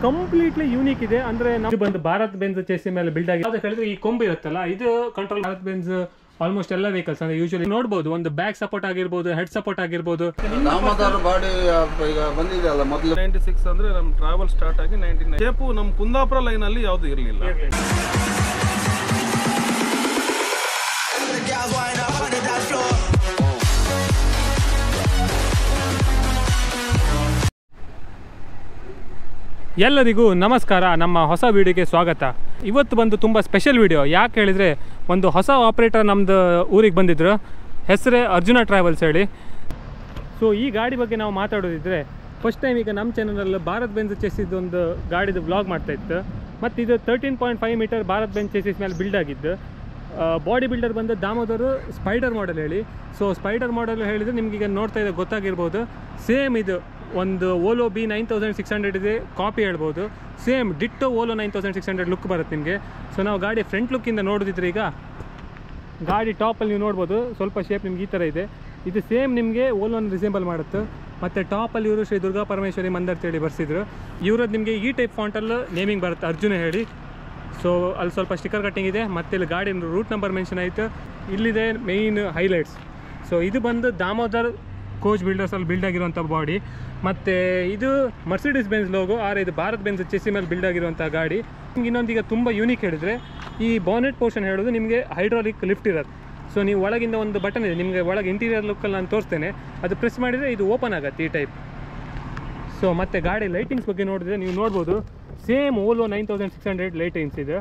Completely unique ಇದೆ. ಅಂದ್ರೆ ನಾವು ಬಂದು ಭಾರತ್ ಬೆಂಜ್ ಚೆಸ್ಸಿ ಮೇಲೆ ಬಿಲ್ಡ್ ಆಗಿದೆ. ಯಾವ್ದು ಹೇಳಿದ್ರೆ ಈ ಕೊಂಬು ಇರುತ್ತಲ್ಲ, ಇದು ಕಂಟ್ರೋಲ್ ಭಾರತ್ ಬೆಂಜ್ ಆಲ್ಮೋಸ್ಟ್ ಎಲ್ಲ ವೆಹಿಕಲ್ಸ್ ಅಂದ್ರೆ ಯೂಶುವಲಿ ನೋಡಬಹುದು. ಒಂದು ಬ್ಯಾಕ್ ಸಪೋರ್ಟ್ ಆಗಿರ್ಬೋದು, ಹೆಡ್ ಸಪೋರ್ಟ್ ಆಗಿರ್ಬೋದು. ದಾಮೋದರ್ ಬಾಡಿ ಈಗ ಬಂದಿದೆ ಅಲ್ಲ, ಮೊದಲು 96 ಅಂದ್ರೆ ನಮ್ಮ ಟ್ರಾವೆಲ್ ಸ್ಟಾರ್ಟ್ ಆಗಿ 99 ಶೇಪು ನಮ್ಮ ಕುಂದಾಪುರ ಲೈನ್ ಅಲ್ಲಿ ಯಾವ್ದು ಇರಲಿಲ್ಲ. ಎಲ್ಲರಿಗೂ ನಮಸ್ಕಾರ, ನಮ್ಮ ಹೊಸ ವಿಡಿಯೋಗೆ ಸ್ವಾಗತ. ಇವತ್ತು ಬಂದು ತುಂಬ ಸ್ಪೆಷಲ್ ವಿಡಿಯೋ. ಯಾಕೆ ಹೇಳಿದರೆ, ಒಂದು ಹೊಸ ಆಪ್ರೇಟರ್ ನಮ್ಮದು ಊರಿಗೆ ಬಂದಿದ್ರು. ಹೆಸರೇ ಅರ್ಜುನ ಟ್ರಾವೆಲ್ಸ್ ಹೇಳಿ. ಸೊ ಈ ಗಾಡಿ ಬಗ್ಗೆ ನಾವು ಮಾತಾಡೋದಿದ್ರೆ, ಫಸ್ಟ್ ಟೈಮ್ ಈಗ ನಮ್ಮ ಚಾನಲಲ್ಲಿ ಭಾರತ್ ಬೆಂಜ್ ಚೆಸ್ಸಿದ್ದು ಒಂದು ಗಾಡಿದು ವ್ಲಾಗ್ ಮಾಡ್ತಾಯಿತ್ತು. ಮತ್ತು ಇದು 13.5 ಮೀಟರ್ ಭಾರತ್ ಬೆಂಜ್ ಚೆಸ್ಸಿಸ್ ಮೇಲೆ ಬಿಲ್ಡ್ ಆಗಿದ್ದು. ಬಾಡಿ ಬಿಲ್ಡರ್ ಬಂದು ದಾಮೋದರ್ ಸ್ಪೈಡರ್ ಮಾಡೆಲ್ ಹೇಳಿ. ಸೊ ಸ್ಪೈಡರ್ ಮಾಡೆಲ್ ಹೇಳಿದರೆ ನಿಮಗೀಗ ನೋಡ್ತಾ ಇದ್ದರೆ ಗೊತ್ತಾಗಿರ್ಬೋದು. ಸೇಮ್ ಇದು ಒಂದು ಓಲೋ ಬಿ 9600 ಇದೆ, ಕಾಪಿ ಹೇಳ್ಬೋದು. ಸೇಮ್ ಡಿಟ್ಟೋ ಓಲೋ 9600 ಲುಕ್ ಬರುತ್ತೆ ನಿಮಗೆ. ಸೊ ನಾವು ಗಾಡಿ ಫ್ರಂಟ್ ಲುಕ್ಕಿಂದ ನೋಡೋದಿದ್ರೆ, ಈಗ ಗಾಡಿ ಟಾಪಲ್ಲಿ ನೀವು ನೋಡ್ಬೋದು, ಸ್ವಲ್ಪ ಶೇಪ್ ನಿಮ್ಗೆ ಈ ಥರ ಇದೆ. ಇದು ಸೇಮ್ ನಿಮಗೆ ಓಲೋನ ರಿಸೆಂಬಲ್ ಮಾಡುತ್ತೆ. ಮತ್ತು ಟಾಪಲ್ಲಿ ಇವರು ಶ್ರೀ ದುರ್ಗಾ ಪರಮೇಶ್ವರಿ ಮಂದಿರ್ ಅಂತೇಳಿ ಬರ್ಸಿದ್ರು. ಇವ್ರದ್ದು ನಿಮಗೆ ಈ ಟೈಪ್ ಫಾಂಟಲ್ಲಿ ನೇಮಿಂಗ್ ಬರುತ್ತೆ, ಅರ್ಜುನ ಹೇಳಿ. ಸೊ ಅಲ್ಲಿ ಸ್ವಲ್ಪ ಸ್ಟಿಕ್ಕರ್ ಕಟ್ಟಿಂಗ್ ಇದೆ. ಮತ್ತು ಇಲ್ಲಿ ಗಾಡಿ ರೂಟ್ ನಂಬರ್ ಮೆನ್ಷನ್ ಆಯಿತು. ಇಲ್ಲಿದೆ ಮೇಯ್ನ್ ಹೈಲೈಟ್ಸ್. ಸೊ ಇದು ಬಂದು ದಾಮೋದರ್ ಕೋಚ್ ಬಿಲ್ಡರ್ಸಲ್ಲಿ ಬಿಲ್ಡ್ ಆಗಿರುವಂಥ ಬಾಡಿ. ಮತ್ತು ಇದು ಮರ್ಸಿಡೀಸ್ ಬೆಂಜ್ ಲೋಗೋ, ಇದು ಭಾರತ್ ಬೆಂಜ್ ಚೆಸ್ಸಿ ಮೇಲೆ ಬಿಲ್ಡ್ ಆಗಿರುವಂಥ ಗಾಡಿ. ನಿಮ್ಗೆ ಇನ್ನೊಂದೀಗ ತುಂಬ ಯೂನಿಕ್ ಹೇಳಿದರೆ, ಈ ಬಾನೆಟ್ ಪೋರ್ಷನ್ ಹೇಳೋದು ನಿಮಗೆ ಹೈಡ್ರಾಲಿಕ್ ಲಿಫ್ಟ್ ಇರೋದು. ಸೊ ನೀವು ಒಳಗಿಂದ ಒಂದು ಬಟನ್ ಇದೆ, ನಿಮಗೆ ಒಳಗೆ ಇಂಟೀರಿಯರ್ ಲುಕ್ಕಲ್ಲಿ ನಾನು ತೋರಿಸ್ತೇನೆ. ಅದು ಪ್ರೆಸ್ ಮಾಡಿದರೆ ಇದು ಓಪನ್ ಆಗುತ್ತೆ ಈ ಟೈಪ್. ಸೊ ಮತ್ತು ಗಾಡಿ ಲೈಟಿಂಗ್ಸ್ ಬಗ್ಗೆ ನೋಡಿದ್ರೆ ನೀವು ನೋಡ್ಬೋದು, ಸೇಮ್ ಓಲೋ 9600 ಲೈಟಿಂಗ್ಸ್ ಇದೆ.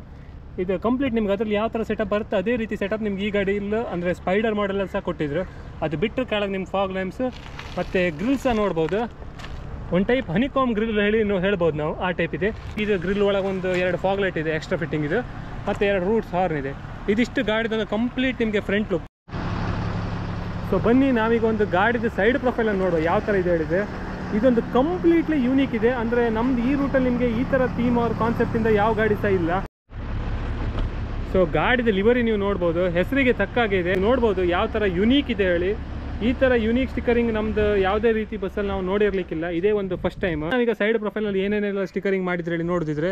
ಇದು ಕಂಪ್ಲೀಟ್ ನಿಮ್ಗೆ ಅದರಲ್ಲಿ ಯಾವ ಥರ ಸೆಟಪ್ ಬರುತ್ತೆ ಅದೇ ರೀತಿ ಸೆಟಪ್ ನಿಮ್ಗೆ ಈ ಗಾಡಿ ಇಲ್ಲ ಅಂದರೆ ಸ್ಪೈಡರ್ ಮಾಡೆಲಲ್ಲಿ ಸಹ ಕೊಟ್ಟಿದ್ರು. ಅದು ಬಿಟ್ಟರೆ ಕೆಳಗೆ ನಿಮ್ಮ ಫಾಗ್ ಲ್ಯಾಂಪ್ಸ್ ಮತ್ತು ಗ್ರಿಲ್ ಸಹ ನೋಡ್ಬೋದು. ಒಂದು ಟೈಪ್ ಹನಿಕಾಮ್ ಗ್ರಿಲ್ ಹೇಳ್ಬೋದು ನಾವು, ಆ ಟೈಪ್ ಇದೆ. ಇದು ಗ್ರಿಲ್ ಒಳಗೆ ಒಂದು 2 ಫಾಗ್ ಲೈಟ್ ಇದೆ, ಎಕ್ಸ್ಟ್ರಾ ಫಿಟ್ಟಿಂಗ್ ಇದೆ. ಮತ್ತು 2 ರೂಟ್ಸ್ ಹಾರ್ನ್ ಇದೆ. ಇದಿಷ್ಟು ಗಾಡಿದೊಂದು ಕಂಪ್ಲೀಟ್ ನಿಮಗೆ ಫ್ರಂಟ್ ಲುಕ್. ಸೊ ಬನ್ನಿ ನಾವೀಗ ಒಂದು ಗಾಡಿದ ಸೈಡ್ ಪ್ರೊಫೈಲನ್ನು ನೋಡುವ ಯಾವ ಥರ ಇದೆ ಹೇಳಿದೆ. ಇದೊಂದು ಕಂಪ್ಲೀಟ್ಲಿ ಯೂನಿಕ್ ಇದೆ. ಅಂದರೆ ನಮ್ದು ಈ ರೂಟಲ್ಲಿ ನಿಮಗೆ ಈ ಥರ ಥೀಮ್ ಅವ್ರ ಕಾನ್ಸೆಪ್ಟಿಂದ ಯಾವ ಗಾಡಿ ಸಹ ಇಲ್ಲ. ಸೊ ಗಾಡಿದ ಲಿವರಿ ನೀವು ನೋಡ್ಬೋದು, ಹೆಸರಿಗೆ ತಕ್ಕಾಗೆ ಇದೆ. ನೋಡ್ಬೋದು ಯಾವ ಥರ ಯುನೀಕ್ ಇದೆ ಹೇಳಿ. ಈ ಥರ ಯುನೀಕ್ ಸ್ಟಿಕರಿಂಗ್ ನಮ್ದು ಯಾವುದೇ ರೀತಿ ಬಸ್ಸಲ್ಲಿ ನಾವು ನೋಡಿರ್ಲಿಕ್ಕಿಲ್ಲ, ಇದೇ ಒಂದು ಫಸ್ಟ್ ಟೈಮ್. ನಾವೀಗ ಸೈಡ್ ಪ್ರೊಫೈಲಲ್ಲಿ ಏನೇನೆಲ್ಲ ಸ್ಟಿಕರಿಂಗ್ ಮಾಡಿದ್ರೆ ಹೇಳಿ ನೋಡಿದ್ರೆ,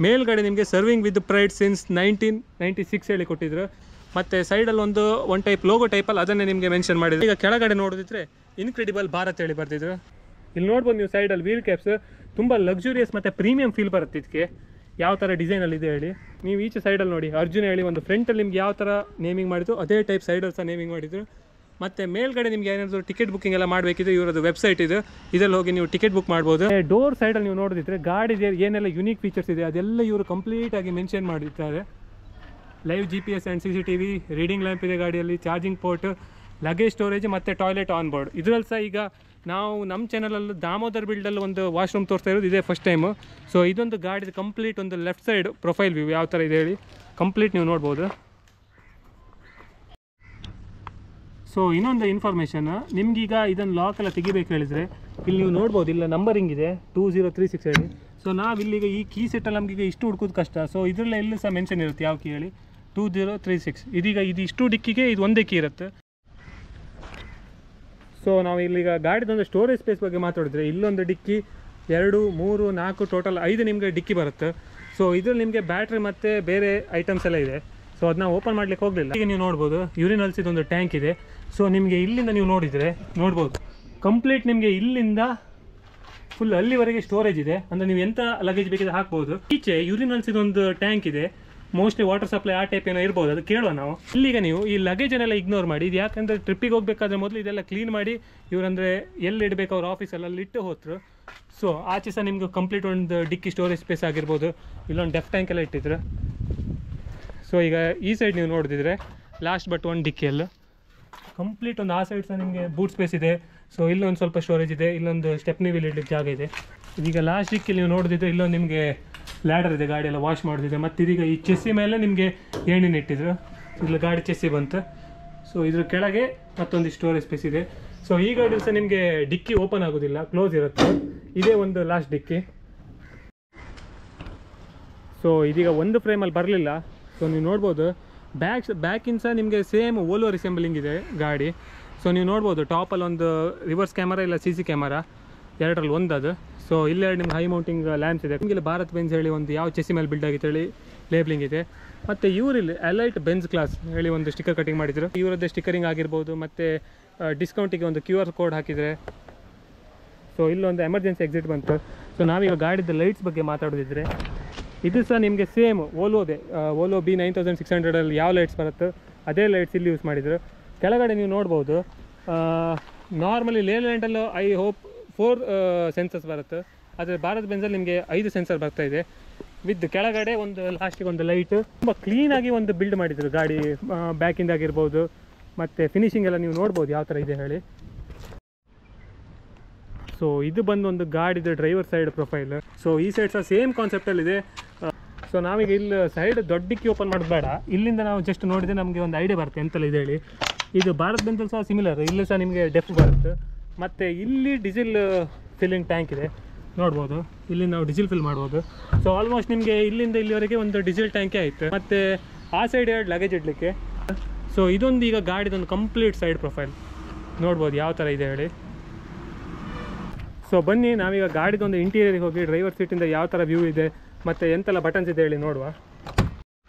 ಮೇಲ್ಗಡೆ ನಿಮಗೆ ಸರ್ವಿಂಗ್ ವಿತ್ ಪ್ರೈಡ್ ಸಿನ್ಸ್ 1996 ಹೇಳಿ ಕೊಟ್ಟಿದ್ರು. ಮತ್ತು ಸೈಡಲ್ಲಿ ಒಂದು ಟೈಪ್ ಲೋಗೋ ಟೈಪಲ್ಲಿ ಅದನ್ನೇ ನಿಮಗೆ ಮೆನ್ಷನ್ ಮಾಡಿದ್ರು. ಈಗ ಕೆಳಗಡೆ ನೋಡಿದ್ರೆ ಇನ್ಕ್ರೆಡಿಬಲ್ ಭಾರತ್ ಹೇಳಿ ಬರ್ತಿದ್ರು. ಇಲ್ಲಿ ನೋಡ್ಬೋದು ನೀವು ಸೈಡಲ್ಲಿ ವೀಲ್ ಕ್ಯಾಪ್ಸ್ ತುಂಬ ಲಕ್ಸುರಿಯಸ್ ಮತ್ತು ಪ್ರೀಮಿಯಂ ಫೀಲ್ ಬರುತ್ತೆ ಇದಕ್ಕೆ. ಯಾವ ಥರ ಡಿಸೈನಲ್ಲಿ ಇದೆ ಹೇಳಿ. ನೀವು ಈಚೆ ಸೈಡಲ್ಲಿ ನೋಡಿ ಅರ್ಜುನ ಹೇಳಿ ಒಂದು ಫ್ರಂಟಲ್ಲಿ ನಿಮ್ಗೆ ಯಾವ ಥರ ನೇಮಿಂಗ್ ಮಾಡಿದ್ರು ಅದೇ ಟೈಪ್ ಸೈಡಲ್ಲಿ ಸಹ ನೇಮಿಂಗ್ ಮಾಡಿದ್ರು. ಮತ್ತು ಮೇಲ್ಗಡೆ ನಿಮ್ಗೆ ಏನಾದರೂ ಟಿಕೆಟ್ ಬುಕ್ಕಿಂಗ್ ಎಲ್ಲ ಮಾಡಬೇಕಿದ್ರೆ ಇವರದ್ದು ವೆಬ್ಸೈಟ್ ಇದೆ, ಇದರಲ್ಲಿ ಹೋಗಿ ನೀವು ಟಿಕೆಟ್ ಬುಕ್ ಮಾಡ್ಬೋದು. ಡೋರ್ ಸೈಡಲ್ಲಿ ನೀವು ನೋಡಿದ್ರೆ ಗಾಡಿಗೆ ಏನೆಲ್ಲ ಯುನೀಕ್ ಫೀಚರ್ಸ್ ಇದೆ ಅದೆಲ್ಲ ಇವರು ಕಂಪ್ಲೀಟಾಗಿ ಮೆನ್ಷನ್ ಮಾಡಿರ್ತಾರೆ. Live GPS and CCTV, reading lamp ಇದೆ ಗಾಡಿಯಲ್ಲಿ, ಚಾರ್ಜಿಂಗ್ ಪೋರ್ಟ್, ಲಗೇಜ್ ಸ್ಟೋರೇಜ್ ಮತ್ತು ಟಾಯ್ಲೆಟ್ ಆನ್ ಬೋರ್ಡ್. ಇದರಲ್ಲಿ ಸಹ ಈಗ ನಾವು ನಮ್ಮ ಚಾನಲಲ್ಲಿ ದಾಮೋದರ್ ಬಿಲ್ಡಲ್ಲಿ ಒಂದು ವಾಶ್ರೂಮ್ ತೋರಿಸ್ತಾ ಇರೋದು ಇದೇ ಫಸ್ಟ್ ಟೈಮು. ಸೊ ಇದೊಂದು ಗಾಡಿದ ಕಂಪ್ಲೀಟ್ ಒಂದು ಲೆಫ್ಟ್ ಸೈಡ್ ಪ್ರೊಫೈಲ್ ವ್ಯೂ ಯಾವ ಥರ ಇದೆ ಹೇಳಿ ಕಂಪ್ಲೀಟ್ ನೀವು ನೋಡ್ಬೋದು. ಸೊ ಇನ್ನೊಂದು ಇನ್ಫಾರ್ಮೇಷನ್, ನಿಮ್ಗೀಗ ಇದನ್ನು ಲಾಕ್ ಎಲ್ಲ ತೆಗಿಬೇಕು ಹೇಳಿದರೆ ಇಲ್ಲಿ ನೀವು ನೋಡ್ಬೋದು, ಇಲ್ಲ ನಂಬರಿಂಗ್ ಇದೆ 2036 ಹೇಳಿ. ಸೊ ನಾವಿಲ್ಲಿಗ ಈ ಕೀ ಸೆಟ್ಟಲ್ಲಿ ನಮಗೀಗ ಇಷ್ಟು ಹುಡ್ಕೋದು ಕಷ್ಟ. ಸೊ ಇದರಲ್ಲೇ ಎಲ್ಲೂ ಸಹ ಮೆನ್ಷನ್ ಇರುತ್ತೆ ಯಾವ ಕೀ ಹೇಳಿ, 2036. ಇದೀಗ ಇದು ಇಷ್ಟು ಡಿಕ್ಕಿಗೆ ಇದು ಒಂದೇ ಕೀ ಇರುತ್ತೆ. ಸೊ ನಾವು ಇಲ್ಲಿಗ ಗಾಡಿದೊಂದು ಸ್ಟೋರೇಜ್ ಸ್ಪೇಸ್ ಬಗ್ಗೆ ಮಾತಾಡಿದ್ರೆ, ಇಲ್ಲೊಂದು ಡಿಕ್ಕಿ 2, 3, 4 ಟೋಟಲ್ 5 ನಿಮಗೆ ಡಿಕ್ಕಿ ಬರುತ್ತೆ. ಸೊ ಇದರಲ್ಲಿ ನಿಮಗೆ ಬ್ಯಾಟ್ರಿ ಮತ್ತು ಬೇರೆ ಐಟಮ್ಸ್ ಎಲ್ಲ ಇದೆ. ಸೊ ಅದನ್ನ ಓಪನ್ ಮಾಡ್ಲಿಕ್ಕೆ ಹೋಗಲಿಲ್ಲ. ಈಗ ನೀವು ನೋಡ್ಬೋದು ಯೂರಿನಲ್ಸ್ ಇದೊಂದು ಟ್ಯಾಂಕ್ ಇದೆ. ಸೊ ನಿಮಗೆ ಇಲ್ಲಿಂದ ನೀವು ನೋಡಿದರೆ ನೋಡ್ಬೋದು ಕಂಪ್ಲೀಟ್ ನಿಮಗೆ ಇಲ್ಲಿಂದ ಫುಲ್ ಅಲ್ಲಿವರೆಗೆ ಸ್ಟೋರೇಜ್ ಇದೆ. ಅಂದರೆ ನೀವು ಎಂಥ ಲಗೇಜ್ ಬೇಕಿದ್ರೆ ಹಾಕ್ಬೋದು. ಈಚೆ ಯೂರಿನಲ್ಸ್ ಇದೊಂದು ಟ್ಯಾಂಕ್ ಇದೆ, ಮೋಸ್ಟ್ಲಿ ವಾಟರ್ ಸಪ್ಲೈ ಆ ಟೈಪ್ ಏನೋ ಇರ್ಬೋದು, ಅದು ಕೇಳುವ ನಾವು. ಇಲ್ಲಿಗ ನೀವು ಈ ಲಗೇಜನ್ನೆಲ್ಲ ಇಗ್ನೋರ್ ಮಾಡಿ. ಇದು ಯಾಕಂದರೆ ಟ್ರಿಪ್ಪಿಗೆ ಹೋಗಬೇಕಾದ್ರೆ ಮೊದಲು ಇದೆಲ್ಲ ಕ್ಲೀನ್ ಮಾಡಿ ಇವರಂದರೆ ಎಲ್ಲಿ ಇಡಬೇಕು ಅವ್ರ ಆಫೀಸಲ್ಲಿ ಅಲ್ಲಿ ಇಟ್ಟು ಹೋದ್ರು. ಸೊ ಆಚೆ ಸಹ ನಿಮ್ಗೆ ಕಂಪ್ಲೀಟ್ ಒಂದು ಡಿಕ್ಕಿ ಸ್ಟೋರೇಜ್ ಸ್ಪೇಸ್ ಆಗಿರ್ಬೋದು, ಇಲ್ಲೊಂದು ಡೆಫ್ ಟ್ಯಾಂಕ್ ಎಲ್ಲ ಇಟ್ಟಿದ್ರು. ಸೊ ಈಗ ಈ ಸೈಡ್ ನೀವು ನೋಡಿದ್ರೆ ಲಾಸ್ಟ್ ಬಟ್ ಒಂದು ಡಿಕ್ಕಿಯಲ್ಲೂ ಕಂಪ್ಲೀಟ್ ಒಂದು ಆ ಸೈಡ್ ಸಹ ನಿಮಗೆ ಬೂಟ್ ಸ್ಪೇಸ್ ಇದೆ. ಸೊ ಇಲ್ಲೊಂದು ಸ್ವಲ್ಪ ಸ್ಟೋರೇಜ್ ಇದೆ, ಇಲ್ಲೊಂದು ಸ್ಟೆಪ್ನಿ ವೀಲ್ ಇಡಲಿಕ್ಕೆ ಜಾಗ ಇದೆ. ಇದೀಗ ಲಾಸ್ಟ್ ಡಿಕ್ಕಿಯಲ್ಲಿ ನೀವು ನೋಡಿದ್ರೆ ಇಲ್ಲೊಂದು ನಿಮಗೆ ಲ್ಯಾಡರ್ ಇದೆ, ಗಾಡಿ ಎಲ್ಲ ವಾಶ್ ಮಾಡೋದಿದೆ. ಮತ್ತು ಇದೀಗ ಈ ಚೆಸ್ಸಿ ಮೇಲೆ ನಿಮಗೆ ಏಣಿನ ಇಟ್ಟಿದ್ರು, ಇಲ್ಲಿ ಗಾಡಿ ಚೆಸ್ಸಿ ಬಂತು. ಸೊ ಇದ್ರ ಕೆಳಗೆ ಮತ್ತೊಂದು ಸ್ಟೋರೇಜ್ ಸ್ಪೇಸ್ ಇದೆ. ಸೊ ಈ ಗಾಡಿ ಸಹ ನಿಮಗೆ ಡಿಕ್ಕಿ ಓಪನ್ ಆಗೋದಿಲ್ಲ, ಕ್ಲೋಸ್ ಇರುತ್ತೆ. ಇದೇ ಒಂದು ಲಾಸ್ಟ್ ಡಿಕ್ಕಿ. ಸೊ ಇದೀಗ ಒಂದು ಫ್ರೇಮಲ್ಲಿ ಬರಲಿಲ್ಲ. ಸೊ ನೀವು ನೋಡ್ಬೋದು ಬ್ಯಾಕಿನ ಸಹ ನಿಮಗೆ ಸೇಮ್ ಓಲೋ ರಿಸೆಂಬಲಿಂಗ್ ಇದೆ ಗಾಡಿ. ಸೊ ನೀವು ನೋಡ್ಬೋದು ಟಾಪಲ್ಲಿ ಒಂದು ರಿವರ್ಸ್ ಕ್ಯಾಮರಾ ಇಲ್ಲ CC ಕ್ಯಾಮರಾ. ಎರಡರಲ್ಲಿ ಒಂದು ಅದು. ಸೊ ಇಲ್ಲೇ ನಿಮ್ಗೆ ಹೈ ಮೌಂಟಿಂಗ್ ಲ್ಯಾಂಪ್ಸ್ ಇದೆ. ನಿಮಗೆ ಭಾರತ್ ಬೆಂಜ್ ಹೇಳಿ ಒಂದು ಯಾವ ಚೆಸ್ಸಿ ಮೇಲೆ ಬಿಲ್ಡ್ ಆಗಿತ್ತು ಹೇಳಿ ಲೇಬ್ಲಿಂಗ್ ಇದೆ. ಮತ್ತು ಇವರಲ್ಲಿ ಎಲೈಟ್ ಬೆಂಜ್ ಕ್ಲಾಸ್ ಹೇಳಿ ಒಂದು ಸ್ಟಿಕ್ಕರ್ ಕಟಿಂಗ್ ಮಾಡಿದ್ರು. ಇವರದ್ದೇ ಸ್ಟಿಕ್ಕರಿಂಗ್ ಆಗಿರ್ಬೋದು, ಮತ್ತು ಡಿಸ್ಕೌಂಟಿಗೆ ಒಂದು QR ಕೋಡ್ ಹಾಕಿದರೆ. ಸೊ ಇಲ್ಲೊಂದು ಎಮರ್ಜೆನ್ಸಿ ಎಕ್ಸಿಟ್ ಬಂತು. ಸೊ ನಾವೀಗ ಗಾಡಿದ ಲೈಟ್ಸ್ ಬಗ್ಗೆ ಮಾತಾಡೋದಿದ್ರೆ, ಇದು ಸಹ ನಿಮಗೆ ಸೇಮ್ ಓಲೋದೆ, ಓಲೋ B9600 ಯಾವ ಲೈಟ್ಸ್ ಬರುತ್ತೋ ಅದೇ ಲೈಟ್ಸ್ ಇಲ್ಲಿ ಯೂಸ್ ಮಾಡಿದರು. ಕೆಳಗಡೆ ನೀವು ನೋಡ್ಬೋದು, ನಾರ್ಮಲಿ ಲೇಲ್ಯಾಂಡಲ್ಲೂ ಐ ಹೋಪ್ 4 ಸೆನ್ಸರ್ಸ್ ಬರುತ್ತೆ. ಆದರೆ ಭಾರತ್ ಬೆಂಜಲ್ಲಿ ನಿಮಗೆ 5 ಸೆನ್ಸರ್ ಬರ್ತಾಯಿದೆ. ವಿತ್ ಕೆಳಗಡೆ ಒಂದು ಲಾಸ್ಟಿಗೆ ಒಂದು ಲೈಟು. ತುಂಬ ಕ್ಲೀನಾಗಿ ಒಂದು ಬಿಲ್ಡ್ ಮಾಡಿದರು ಗಾಡಿ, ಬ್ಯಾಕಿಂದ ಆಗಿರ್ಬೋದು, ಮತ್ತು ಫಿನಿಶಿಂಗ್ ಎಲ್ಲ ನೀವು ನೋಡ್ಬೋದು ಯಾವ ಥರ ಇದೆ ಹೇಳಿ. ಸೊ ಇದು ಬಂದು ಒಂದು ಗಾಡಿದು ಡ್ರೈವರ್ ಸೈಡ್ ಪ್ರೊಫೈಲ್. ಸೊ ಈ ಸೈಡ್ ಸಹ ಸೇಮ್ ಕಾನ್ಸೆಪ್ಟಲ್ಲಿದೆ. ಸೊ ನಾವೀಗ ಇಲ್ಲಿ ಸೈಡ್ ದೊಡ್ಡಕ್ಕೆ ಓಪನ್ ಮಾಡೋದು ಬೇಡ, ಇಲ್ಲಿಂದ ನಾವು ಜಸ್ಟ್ ನೋಡಿದರೆ ನಮಗೆ ಒಂದು ಐಡಿಯಾ ಬರುತ್ತೆ ಎಂತೆಲ್ಲ ಇದೆ ಹೇಳಿ. ಇದು ಭಾರತ್ ಬೆಂಜಲ್ಲಿ ಸಹ ಸಿಮಿಲರ್, ಇಲ್ಲಿ ಸಹ ನಿಮಗೆ ಡೆಫ್ ಬರುತ್ತೆ. ಮತ್ತು ಇಲ್ಲಿ ಡೀಸೆಲ್ ಫಿಲ್ಲಿಂಗ್ ಟ್ಯಾಂಕ್ ಇದೆ ನೋಡ್ಬೋದು, ಇಲ್ಲಿ ನಾವು ಡೀಸೆಲ್ ಫಿಲ್ ಮಾಡ್ಬೋದು. ಸೊ ಆಲ್ಮೋಸ್ಟ್ ನಿಮಗೆ ಇಲ್ಲಿಂದ ಇಲ್ಲಿವರೆಗೆ ಒಂದು ಡೀಸೆಲ್ ಟ್ಯಾಂಕೇ ಆಯಿತು. ಮತ್ತು ಆ ಸೈಡ್ 2 ಲಗೇಜ್ ಇಡಲಿಕ್ಕೆ. ಸೊ ಇದೊಂದು ಈಗ ಗಾಡಿದೊಂದು ಕಂಪ್ಲೀಟ್ ಸೈಡ್ ಪ್ರೊಫೈಲ್ ನೋಡ್ಬೋದು ಯಾವ ಥರ ಇದೆ ಹೇಳಿ. ಸೊ ಬನ್ನಿ ನಾವೀಗ ಗಾಡಿದೊಂದು ಇಂಟೀರಿಯರಿಗೆ ಹೋಗಿ ಡ್ರೈವರ್ ಸೀಟಿಂದ ಯಾವ ಥರ ವ್ಯೂ ಇದೆ ಮತ್ತು ಎಂತೆಲ್ಲ ಬಟನ್ಸ್ ಇದೆ ಹೇಳಿ ನೋಡುವ.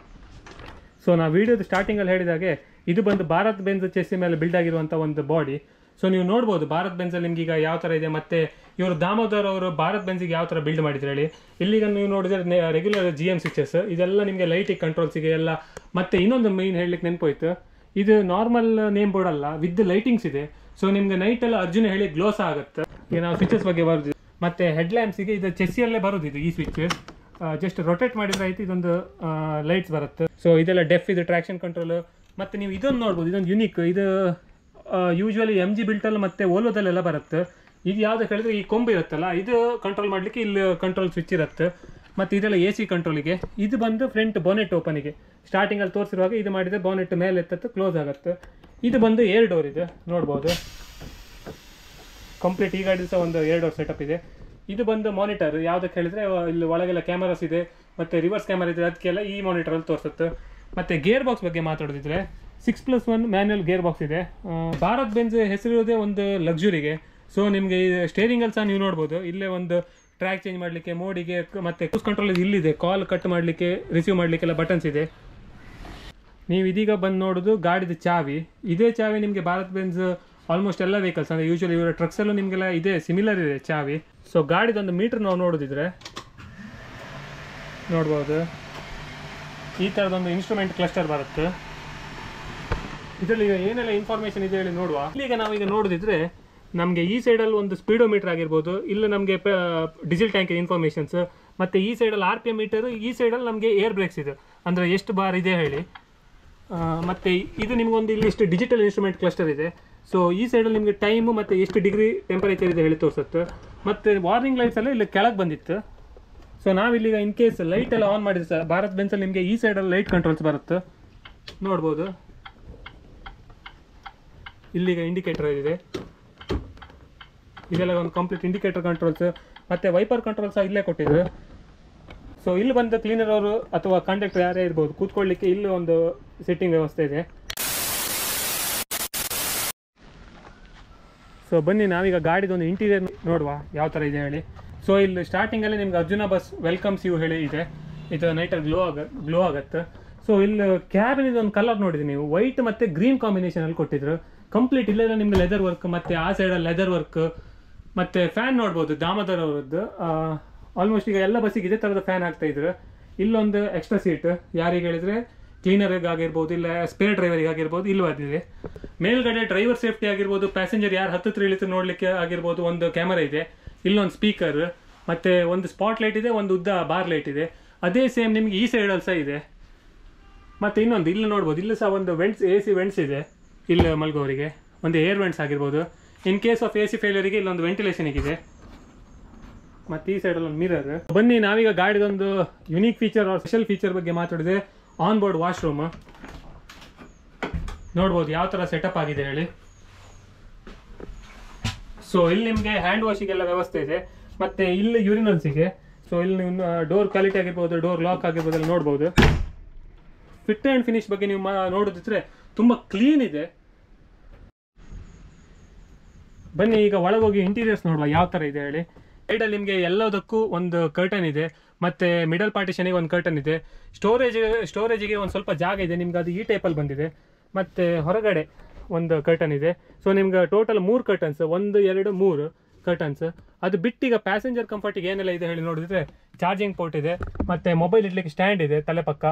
ಸೊ ನಾವು ವೀಡಿಯೋದು ಸ್ಟಾರ್ಟಿಂಗಲ್ಲಿ ಹೇಳಿದಾಗೆ ಇದು ಬಂದು ಭಾರತ್ ಬೆಂಜ್ ಚೆಸ್ಸಿ ಮೇಲೆ ಬಿಲ್ಡ್ ಆಗಿರುವಂಥ ಒಂದು ಬಾಡಿ. ಸೊ ನೀವು ನೋಡ್ಬೋದು ಭಾರತ್ ಬೆಂಜಲ್ಲಿ ನಿಮ್ಗೆ ಈಗ ಯಾವ ಥರ ಇದೆ, ಮತ್ತು ಇವರು ದಾಮೋದರ್ ಅವರು ಭಾರತ್ ಬೆಂಜಿಗೆ ಯಾವ ಥರ ಬಿಲ್ಡ್ ಮಾಡಿದ್ರು ಹೇಳಿ. ಇಲ್ಲಿಗ ನೀವು ನೋಡಿದರೆ ರೆಗ್ಯುಲರ್ GM ಸ್ವಿಚಸ್ ಇದೆಲ್ಲ ನಿಮಗೆ ಲೈಟಿಗೆ ಕಂಟ್ರೋಲ್ಸಿಗೆ ಎಲ್ಲ. ಮತ್ತು ಇನ್ನೊಂದು ಮೈನ್ ಹೇಳಲಿಕ್ಕೆ ನೆನಪೋಯ್ತು, ಇದು ನಾರ್ಮಲ್ ನೇಮ್ ಬೋರ್ಡ್ ಅಲ್ಲ, ವಿತ್ ಲೈಟಿಂಗ್ಸ್ ಇದೆ. ಸೊ ನಿಮಗೆ ನೈಟೆಲ್ಲ ಅರ್ಜುನ ಹೇಳಿ ಗ್ಲೋಸ್ ಆಗುತ್ತೆ. ಈಗ ನಾವು ಸ್ವಿಚಸ್ ಬಗ್ಗೆ ಬರೋದು, ಮತ್ತು ಹೆಡ್ ಲ್ಯಾಂಪ್ಸಿಗೆ ಇದು ಚೆಸ್ಸಿಯಲ್ಲೇ ಬರೋದು ಈ ಸ್ವಿಚ್. ಜಸ್ಟ್ ರೊಟೇಟ್ ಮಾಡಿದ್ರೆ ಆಯ್ತು, ಇದೊಂದು ಲೈಟ್ಸ್ ಬರುತ್ತೆ. ಸೊ ಇದೆಲ್ಲ ಡೆಫ್ ಇದು ಟ್ರ್ಯಾಕ್ಷನ್ ಕಂಟ್ರೋಲು. ಮತ್ತು ನೀವು ಇದೊಂದು ನೋಡ್ಬೋದು, ಇದೊಂದು ಯುನಿಕ್. ಇದು ಯೂಶ್ವಲಿ MG ಬಿಲ್ಟಲ್ಲಿ ಮತ್ತು ಓಲೋದಲ್ಲೆಲ್ಲ ಬರುತ್ತೆ. ಇದು ಯಾವುದು ಹೇಳಿದ್ರೆ ಈ ಕೊಂಬು ಇರುತ್ತಲ್ಲ, ಇದು ಕಂಟ್ರೋಲ್ ಮಾಡಲಿಕ್ಕೆ ಇಲ್ಲಿ ಕಂಟ್ರೋಲ್ ಸ್ವಿಚ್ ಇರುತ್ತೆ. ಮತ್ತು ಇದೆಲ್ಲ AC ಕಂಟ್ರೋಲಿಗೆ. ಇದು ಬಂದು ಫ್ರಂಟ್ ಬೋನೆಟ್ ಓಪನಿಗೆ. ಸ್ಟಾರ್ಟಿಂಗಲ್ಲಿ ತೋರಿಸಿರುವಾಗ ಇದು ಮಾಡಿದರೆ ಬೋನೆಟ್ ಮೇಲೆ ಎತ್ತತ್ತು ಕ್ಲೋಸ್ ಆಗುತ್ತೆ. ಇದು ಬಂದು 2 ಡೋರ್ ಇದೆ ನೋಡ್ಬೋದು, ಕಂಪ್ಲೀಟ್. ಈ ಗಾಡಿ ಸಹ ಒಂದು 2 ಡೋರ್ ಸೆಟಪ್ ಇದೆ. ಇದು ಬಂದು ಮಾನಿಟರ್, ಯಾವುದಕ್ಕೆ ಹೇಳಿದರೆ ಇಲ್ಲಿ ಒಳಗೆಲ್ಲ ಕ್ಯಾಮರಾಸ್ ಇದೆ ಮತ್ತು ರಿವರ್ಸ್ ಕ್ಯಾಮರಾ ಇದೆ, ಅದಕ್ಕೆಲ್ಲ ಈ ಮಾನಿಟರಲ್ಲಿ ತೋರಿಸುತ್ತೆ. ಮತ್ತು ಗೇರ್ ಬಾಕ್ಸ್ ಬಗ್ಗೆ ಮಾತಾಡೋದಿದ್ರೆ 6+1 ಮ್ಯಾನ್ಯಲ್ ಗೇರ್ ಬಾಕ್ಸ್ ಇದೆ. ಭಾರತ್ ಬೆಂಜ್ ಹೆಸರಿರೋದೇ ಒಂದು ಲಕ್ಸುರಿಗೆ. ಸೊ ನಿಮಗೆ ಸ್ಟೇರಿಂಗಲ್ಲಿ ಸಹ ನೀವು ನೋಡ್ಬೋದು, ಇಲ್ಲೇ ಒಂದು ಟ್ರ್ಯಾಕ್ ಚೇಂಜ್ ಮಾಡಲಿಕ್ಕೆ, ಮೋಡಿಗೆ, ಮತ್ತು ಕ್ರೂಸ್ ಕಂಟ್ರೋಲ್ ಇಲ್ಲಿದೆ. ಕಾಲ್ ಕಟ್ ಮಾಡಲಿಕ್ಕೆ, ರಿಸೀವ್ ಮಾಡಲಿಕ್ಕೆಲ್ಲ ಬಟನ್ಸ್ ಇದೆ. ನೀವು ಇದೀಗ ಬಂದು ನೋಡೋದು ಗಾಡಿದ ಚಾವಿ. ಇದೇ ಚಾವಿ ನಿಮಗೆ ಭಾರತ್ ಬೆಂಜ್ ಆಲ್ಮೋಸ್ಟ್ ಎಲ್ಲ ವೆಹಿಕಲ್ಸ್ ಅಂದರೆ ಯೂಶ್ವಲಿ ಇವರ ಟ್ರಕ್ಸಲ್ಲೂ ನಿಮಗೆಲ್ಲ ಇದೇ ಸಿಮಿಲರ್ ಇದೆ ಚಾವಿ. ಸೊ ಗಾಡಿದೊಂದು ಮೀಟ್ರ್ ನಾವು ನೋಡೋದಿದ್ರೆ ನೋಡ್ಬೋದು, ಈ ಥರದೊಂದು ಇನ್ಸ್ಟ್ರೂಮೆಂಟ್ ಕ್ಲಸ್ಟರ್ ಬರುತ್ತೆ. ಇದರಲ್ಲಿ ಏನೆಲ್ಲ ಇನ್ಫಾರ್ಮೇಷನ್ ಇದೆ ಹೇಳಿ ನೋಡುವ. ಇಲ್ಲಿಗ ನಾವೀಗ ನೋಡೋದಿದ್ರೆ ನಮಗೆ ಈ ಸೈಡಲ್ಲಿ ಒಂದು ಸ್ಪೀಡೋಮೀಟರ್ ಆಗಿರ್ಬೋದು, ಇಲ್ಲಿ ನಮಗೆ ಡೀಸೆಲ್ ಟ್ಯಾಂಕಿನ ಇನ್ಫಾರ್ಮೇಷನ್ಸ್, ಮತ್ತು ಈ ಸೈಡಲ್ಲಿ RPM ಮೀಟರು, ಈ ಸೈಡಲ್ಲಿ ನಮಗೆ ಏರ್ ಬ್ರೇಕ್ಸ್ ಇದೆ ಅಂದರೆ ಎಷ್ಟು ಬಾರ್ ಇದೆ ಹೇಳಿ. ಮತ್ತು ಇದು ನಿಮಗೊಂದು ಇಲ್ಲಿ ಇಷ್ಟು ಡಿಜಿಟಲ್ ಇನ್ಸ್ಟ್ರೂಮೆಂಟ್ ಕ್ಲಸ್ಟರ್ ಇದೆ. ಸೊ ಈ ಸೈಡಲ್ಲಿ ನಿಮಗೆ ಟೈಮು ಮತ್ತು ಎಷ್ಟು ಡಿಗ್ರಿ ಟೆಂಪರೇಚರ್ ಇದೆ ಹೇಳಿ ತೋರಿಸುತ್ತೆ. ಮತ್ತು ವಾರ್ನಿಂಗ್ ಲೈಟ್ಸ್ ಎಲ್ಲ ಇಲ್ಲಿ ಕೆಳಗೆ ಬಂದಿತ್ತು. ಸೊ ನಾವಿಲ್ಲಿಗ ಇನ್ ಕೇಸ್ ಲೈಟ್ ಎಲ್ಲ ಆನ್ ಮಾಡಿದ್ರೆ ಸರ್ ಭಾರತ್ ಬೆಂಜಲ್ಲಿ ನಿಮಗೆ ಈ ಸೈಡಲ್ಲಿ ಲೈಟ್ ಕಂಟ್ರೋಲ್ಸ್ ಬರುತ್ತೆ ನೋಡ್ಬೋದು. ಇಲ್ಲಿಗ ಇಂಡಿಕೇಟರ್ ಇದೆ, ಇದೆಲ್ಲ ಒಂದು ಕಂಪ್ಲೀಟ್ ಇಂಡಿಕೇಟರ್ ಕಂಟ್ರೋಲ್ಸ್. ಮತ್ತು ವೈಪರ್ ಕಂಟ್ರೋಲ್ ಸಹ ಇಲ್ಲೇ ಕೊಟ್ಟಿದ್ರು. ಸೊ ಇಲ್ಲಿ ಬಂದ ಕ್ಲೀನರ್ ಅವರು ಅಥವಾ ಕಂಡಕ್ಟರ್ ಯಾರೇ ಇರ್ಬೋದು, ಕೂತ್ಕೊಳ್ಳಿಕ್ಕೆ ಇಲ್ಲಿ ಒಂದು ಸಿಟ್ಟಿಂಗ್ ವ್ಯವಸ್ಥೆ ಇದೆ. ಸೊ ಬನ್ನಿ ನಾವೀಗ ಗಾಡಿದೊಂದು ಇಂಟೀರಿಯರ್ ನೋಡುವ ಯಾವ ಥರ ಇದೆ ಹೇಳಿ. ಸೊ ಇಲ್ಲಿ ಸ್ಟಾರ್ಟಿಂಗಲ್ಲಿ ನಿಮ್ಗೆ ಅರ್ಜುನ ಬಸ್ ವೆಲ್ಕಮ್ಸ್ ಯು ಹೇಳಿ ಇದೆ. ಇದು ನೈಟಲ್ಲಿ ಗ್ಲೋ ಆಗುತ್ತೆ. ಸೊ ಇಲ್ಲಿ ಕ್ಯಾಬಿನ್ ಇದೊಂದು ಕಲರ್ ನೋಡಿದ್ರಿ ನೀವು, ವೈಟ್ ಮತ್ತು ಗ್ರೀನ್ ಕಾಂಬಿನೇಷನಲ್ಲಿ ಕೊಟ್ಟಿದ್ರು. ಕಂಪ್ಲೀಟ್ ಇಲ್ಲೆಲ್ಲ ನಿಮ್ಗೆ ಲೆದರ್ ವರ್ಕ್, ಮತ್ತು ಆ ಸೈಡಲ್ಲಿ ಲೆದರ್ ವರ್ಕ್, ಮತ್ತು ಫ್ಯಾನ್ ನೋಡ್ಬೋದು ದಾಮೋದರ್ ಅವರದ್ದು. ಆಲ್ಮೋಸ್ಟ್ ಈಗ ಎಲ್ಲ ಬಸ್ಸಿಗೆ ಇದೇ ಥರದ ಫ್ಯಾನ್ ಆಗ್ತಾಯಿದ್ರು. ಇಲ್ಲೊಂದು ಎಕ್ಸ್ಟ್ರಾ ಸೀಟ್ ಯಾರಿಗೆ ಹೇಳಿದರೆ ಕ್ಲೀನರಿಗೆ ಆಗಿರ್ಬೋದು, ಇಲ್ಲ ಸ್ಪೇರ್ ಡ್ರೈವರಿಗೆ ಆಗಿರ್ಬೋದು, ಇಲ್ಲಿ ಬಂದಿದೆ. ಮೇಲ್ಗಡೆ ಡ್ರೈವರ್ ಸೇಫ್ಟಿ ಆಗಿರ್ಬೋದು, ಪ್ಯಾಸೆಂಜರ್ ಯಾರು ಹತ್ತಿರ ಇಳಿತು ನೋಡಲಿಕ್ಕೆ ಆಗಿರ್ಬೋದು, ಒಂದು ಕ್ಯಾಮರಾ ಇದೆ, ಇಲ್ಲೊಂದು ಸ್ಪೀಕರ್, ಮತ್ತು ಒಂದು ಸ್ಪಾಟ್ ಲೈಟ್ ಇದೆ, ಒಂದು ಉದ್ದ ಬಾರ್ ಲೈಟ್ ಇದೆ. ಅದೇ ಸೇಮ್ ನಿಮ್ಗೆ ಈ ಸೈಡಲ್ಲಿ ಸಹ ಇದೆ. ಮತ್ತು ಇನ್ನೊಂದು ಇಲ್ಲಿ ನೋಡ್ಬೋದು, ಇಲ್ಲಿ ಸಹ ಒಂದು ವೆಂಟ್ಸ್, AC ವೆಂಟ್ಸ್ ಇದೆ ಇಲ್ಲಿ ಮಲ್ಗೋರಿಗೆ, ಒಂದು ಏರ್ ವೆಂಟ್ಸ್ ಆಗಿರ್ಬೋದು. ಇನ್ ಕೇಸ್ ಆಫ್ AC ಫೇಲಿಯರಿಗೆ ಇಲ್ಲೊಂದು ವೆಂಟಿಲೇಷನಿಗಿದೆ. ಮತ್ತು ಈ ಸೈಡಲ್ಲಿ ಒಂದು ಮಿರರ್. ಬನ್ನಿ ನಾವೀಗ ಗಾಡಿದೊಂದು unique feature or special feature ಬಗ್ಗೆ ಮಾತಾಡಿದೆ. ಆನ್ ಬೋರ್ಡ್ ವಾಶ್ರೂಮ್ ನೋಡ್ಬೋದು ಯಾವ ಥರ ಸೆಟಪ್ ಆಗಿದೆ ಹೇಳಿ. ಸೊ ಇಲ್ಲಿ ನಿಮಗೆ ಹ್ಯಾಂಡ್ ವಾಶಿಗೆಲ್ಲ ವ್ಯವಸ್ಥೆ ಇದೆ, ಮತ್ತು ಇಲ್ಲಿ ಯೂರಿನಲ್ಸಿಗೆ. ಸೊ ಇಲ್ಲಿ ನೀವು ಡೋರ್ ಕ್ವಾಲಿಟಿ ಆಗಿರ್ಬೋದು, ಡೋರ್ ಲಾಕ್ ಆಗಿರ್ಬೋದು ಎಲ್ಲ ನೋಡ್ಬೋದು. ಫಿಟ್ ಆ್ಯಂಡ್ ಫಿನಿಶ್ ಬಗ್ಗೆ ನೀವು ನೋಡೋದಿದ್ರೆ ತುಂಬ ಕ್ಲೀನ್ ಇದೆ. ಬನ್ನಿ ಈಗ ಒಳಗೋಗಿ ಇಂಟೀರಿಯರ್ಸ್ ನೋಡುವ ಯಾವ ಥರ ಇದೆ ಹೇಳಿ. ಸೈಡಲ್ಲಿ ನಿಮಗೆ ಎಲ್ಲದಕ್ಕೂ ಒಂದು ಕರ್ಟನ್ ಇದೆ, ಮತ್ತು ಮಿಡಲ್ ಪಾರ್ಟಿಷನಿಗೆ ಒಂದು ಕರ್ಟನ್ ಇದೆ. ಸ್ಟೋರೇಜಿಗೆ ಒಂದು ಸ್ವಲ್ಪ ಜಾಗ ಇದೆ ನಿಮ್ಗೆ, ಅದು ಈ ಟೈಪಲ್ಲಿ ಬಂದಿದೆ. ಮತ್ತು ಹೊರಗಡೆ ಒಂದು ಕರ್ಟನ್ ಇದೆ. ಸೊ ನಿಮ್ಗೆ ಟೋಟಲ್ 3 ಕರ್ಟನ್ಸ್, 1 2 3 ಕರ್ಟನ್ಸ್. ಅದು ಬಿಟ್ಟೀಗ ಪ್ಯಾಸೆಂಜರ್ ಕಂಫರ್ಟಿಗೆ ಏನೆಲ್ಲ ಇದೆ ಹೇಳಿ ನೋಡಿದ್ರೆ, ಚಾರ್ಜಿಂಗ್ ಪೋರ್ಟ್ ಇದೆ, ಮತ್ತು ಮೊಬೈಲ್ ಇಡ್ಲಿಕ್ಕೆ ಸ್ಟ್ಯಾಂಡ್ ಇದೆ ತಲೆ ಪಕ್ಕ.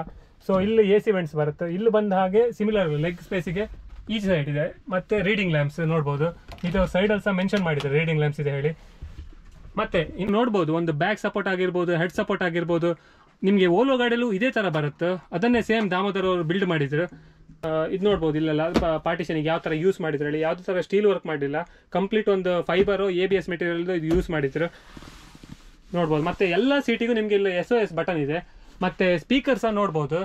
ಸೊ ಇಲ್ಲಿ AC ವೆಂಟ್ಸ್ ಬರುತ್ತೆ. ಇಲ್ಲಿ ಬಂದ ಹಾಗೆ ಸಿಮಿಲರ್ ಲೆಗ್ ಸ್ಪೇಸಿಗೆ ಈ ಸೈಡ್ ಇದೆ, ಮತ್ತು ರೀಡಿಂಗ್ ಲ್ಯಾಂಪ್ಸ್ ನೋಡ್ಬೋದು. ಇದು ಸೈಡಲ್ಲಿ ಸಹ ಮೆನ್ಷನ್ ಮಾಡಿದ್ದಾರೆ ರೀಡಿಂಗ್ ಲ್ಯಾಂಪ್ಸ್ ಇದೆ ಹೇಳಿ. ಮತ್ತೆ ಇನ್ನು ನೋಡ್ಬೋದು ಒಂದು ಬ್ಯಾಕ್ ಸಪೋರ್ಟ್ ಆಗಿರ್ಬೋದು, ಹೆಡ್ ಸಪೋರ್ಟ್ ಆಗಿರ್ಬೋದು. ನಿಮಗೆ ಓಲೋ ಗಾಡಿಯಲ್ಲೂ ಇದೇ ಥರ ಬರುತ್ತೆ, ಅದನ್ನೇ ಸೇಮ್ ದಾಮೋದರ್ ಅವರು ಬಿಲ್ಡ್ ಮಾಡಿದ್ರು. ಇದು ನೋಡ್ಬೋದು ಇಲ್ಲೆಲ್ಲ ಪಾರ್ಟಿಷನಿಗೆ ಯಾವ ಥರ ಯೂಸ್ ಮಾಡಿದ್ರು ಹೇಳಿ. ಯಾವುದೇ ಥರ ಸ್ಟೀಲ್ ವರ್ಕ್ ಮಾಡಿಲ್ಲ, ಕಂಪ್ಲೀಟ್ ಒಂದು ಫೈಬರು ABS ಮೆಟೀರಿಯಲ್ದು ಇದು ಯೂಸ್ ಮಾಡಿದ್ರು ನೋಡ್ಬೋದು. ಮತ್ತು ಎಲ್ಲ ಸೀಟಿಗೂ ನಿಮಗೆ ಇಲ್ಲಿ SOS ಬಟನ್ ಇದೆ. ಮತ್ತು ಸ್ಪೀಕರ್ ಸಹ ನೋಡ್ಬೋದು.